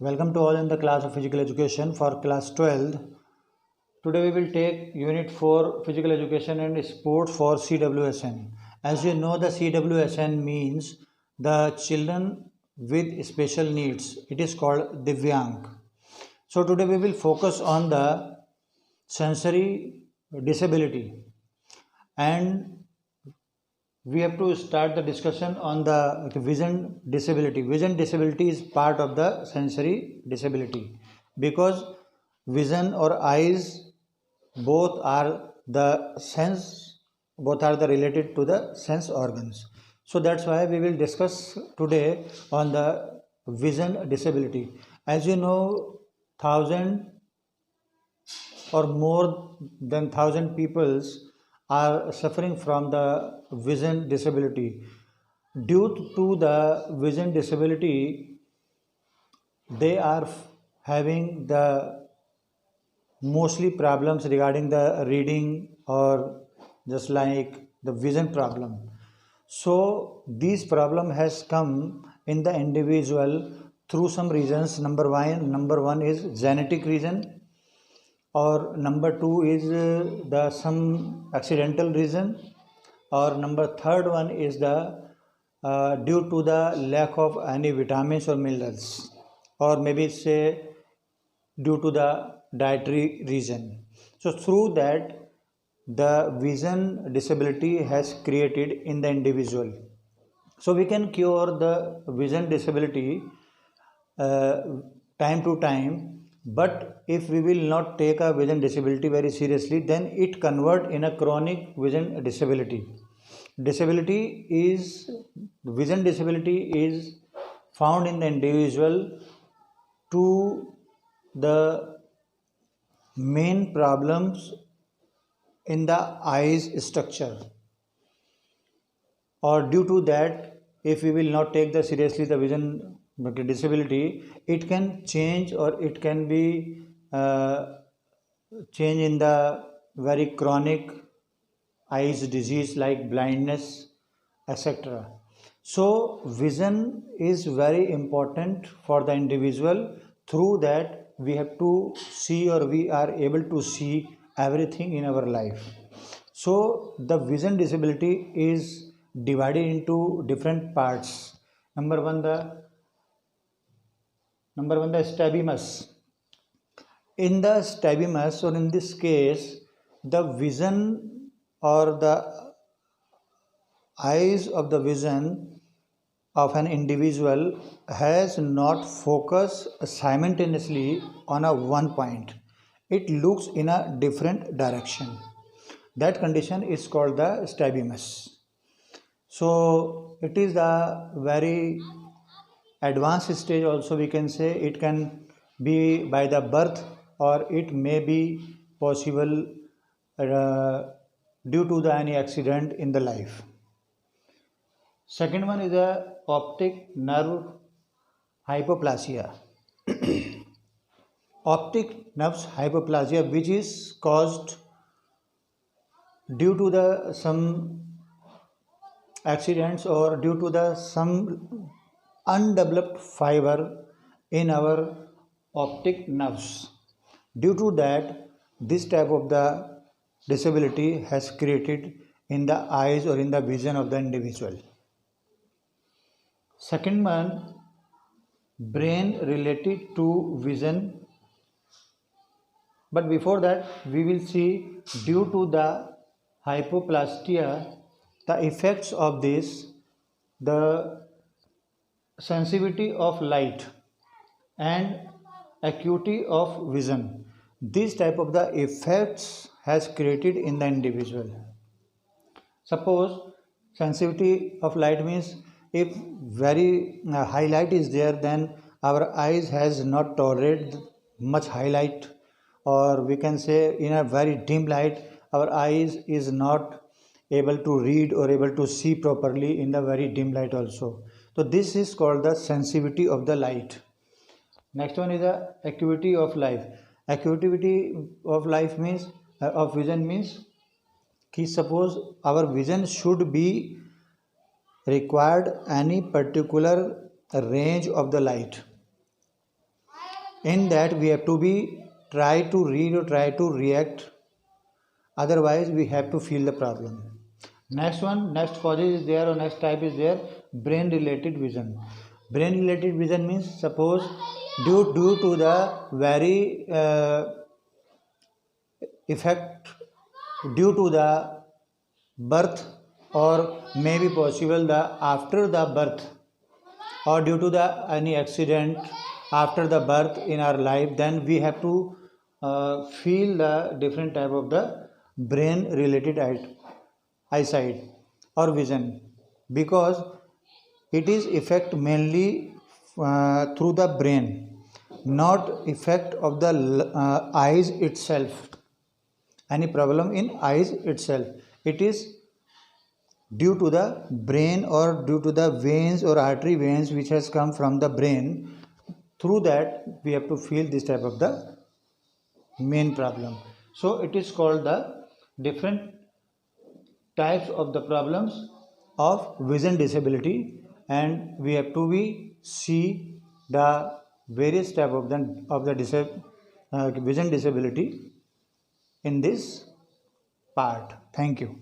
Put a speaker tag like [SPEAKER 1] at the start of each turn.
[SPEAKER 1] Welcome to all in the class of physical education for class 12th. Today we will take unit 4 physical education and sports for CWSN. As you know, the CWSN means the children with special needs. It is called Divyang. So today we will focus on the sensory disability, and we have to start the discussion on the vision disability. Vision disability is part of the sensory disability because vision or eyes both are the sense, both are the related to the sense organs. So that's why we will discuss today on the vision disability. As you know, 1,000 or more than 1,000 peoples are suffering from the vision disability. Due to the vision disability, they are having the mostly problems regarding the reading or just like the vision problem. So this problem has come in the individual through some reasons. Number one is genetic reason, or number two is the some accidental reason, or number third one is the due to the lack of any vitamins or minerals, or maybe say due to the dietary reason. So through that, the vision disability has created in the individual. So we can cure the vision disability uh, time to time, but if we will not take a vision disability very seriously, then it convert in a chronic vision disability. Vision disability is found in the individual to the main problems in the eyes structure, or due to that, if we will not take the seriously the vision disability, it can change, or it can be change in the very chronic eyes disease like blindness, etc. So vision is very important for the individual. Through that, we have to see, or we are able to see everything in our life. So the vision disability is divided into different parts. Number one, the strabismus. In the strabismus, or in this case, the vision or the eyes of the vision of an individual has not focused simultaneously on a one point. It looks in a different direction. That condition is called the strabismus. So it is the very advanced stage also, we can say. It can be by the birth, or it may be possible uh, due to the any accident in the life. Second one is the optic nerve hypoplasia. Optic nerve hypoplasia, which is caused due to the some accidents, or due to the some undeveloped fiber in our optic nerves. Due to that, this type of the disability has created in the eyes or in the vision of the individual. Second one, brain related to vision. But before that, we will see, due to the hypoplasia, the effects of this, the sensitivity of light and acuity of vision. This type of the effects has created in the individual. Suppose sensitivity of light means, if very highlight is there, then our eyes has not tolerated much highlight, or we can say in a very dim light our eyes is not able to read or able to see properly in the very dim light also. So this is called the sensitivity of the light. Next one is the acuity of life. Acuity of life means of vision means कि suppose our vision should be required any particular range of the light. In that we have to be try to read or try to react, otherwise we have to feel the problem. Next one, next causes is there or next type is there, brain related vision. Brain related vision means suppose due to the very effect due to the birth, or maybe possible the after the birth, or due to the any accident after the birth in our life, then we have to feel the different type of the brain related eyesight or vision, because it is effect mainly through the brain, not effect of the eyes itself. Any problem in eyes itself, it is due to the brain or due to the veins or artery veins which has come from the brain. Through that we have to feel this type of the main problem. So it is called the different types of the problems of vision disability, and we have to be see the various type of the vision disability in this part. Thank you.